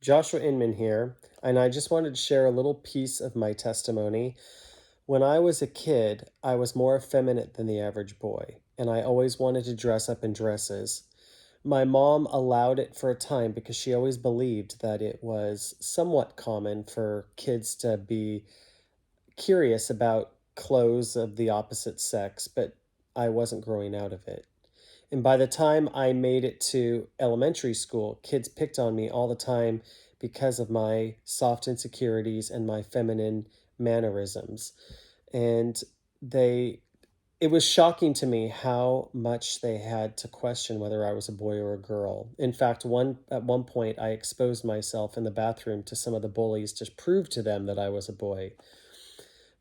Joshua Inman here, and I just wanted to share a little piece of my testimony. When I was a kid, I was more effeminate than the average boy, and I always wanted to dress up in dresses. My mom allowed it for a time because she always believed that it was somewhat common for kids to be curious about clothes of the opposite sex, but I wasn't growing out of it. And by the time I made it to elementary school, kids picked on me all the time because of my soft insecurities and my feminine mannerisms. And they it was shocking to me how much they had to question whether I was a boy or a girl. In fact, at one point I exposed myself in the bathroom to some of the bullies to prove to them that I was a boy.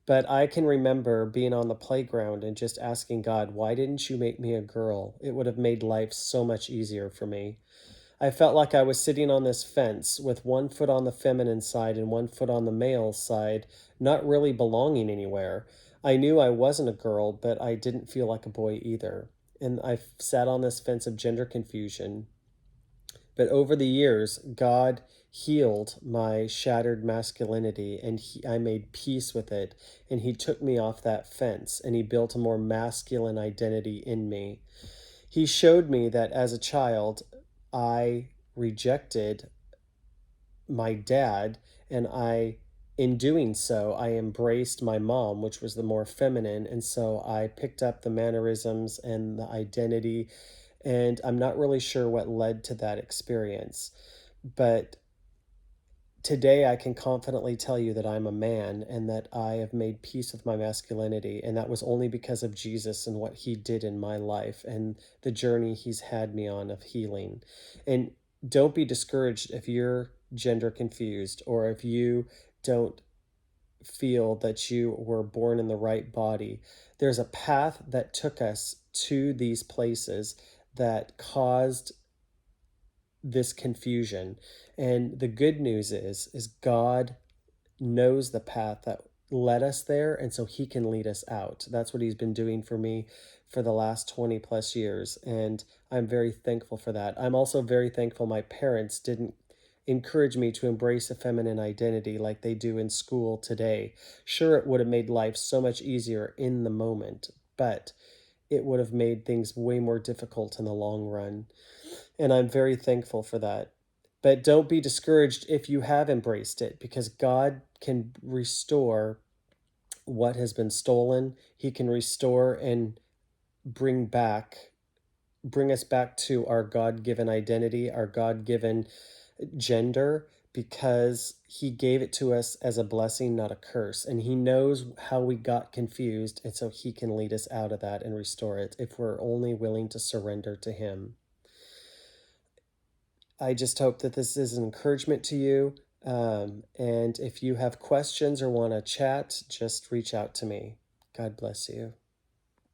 But I can remember being on the playground and just asking God, why didn't you make me a girl? It would have made life so much easier for me. I felt like I was sitting on this fence with one foot on the feminine side and one foot on the male side, not really belonging anywhere. I knew I wasn't a girl, but I didn't feel like a boy either. And I sat on this fence of gender confusion. But over the years, God healed my shattered masculinity and I made peace with it. And He took me off that fence and He built a more masculine identity in me. He showed me that as a child, I rejected my dad, and in doing so, I embraced my mom, which was the more feminine. And so I picked up the mannerisms and the identity, and I'm not really sure what led to that experience. But today I can confidently tell you that I'm a man and that I have made peace with my masculinity. And that was only because of Jesus and what He did in my life and the journey He's had me on of healing. And don't be discouraged if you're gender confused or if you don't feel that you were born in the right body. There's a path that took us to these places that caused this confusion. And the good news is God knows the path that led us there, and so He can lead us out. That's what He's been doing for me for the last 20 plus years, and I'm very thankful for that. I'm also very thankful my parents didn't encourage me to embrace a feminine identity like they do in school today. Sure, it would have made life so much easier in the moment, but it would have made things way more difficult in the long run. And I'm very thankful for that. But don't be discouraged if you have embraced it, because God can restore what has been stolen. He can restore and bring back, bring us back to our God-given identity, our God-given gender, because He gave it to us as a blessing, not a curse. And He knows how we got confused. And so He can lead us out of that and restore it if we're only willing to surrender to Him. I just hope that this is an encouragement to you. And if you have questions or want to chat, just reach out to me. God bless you.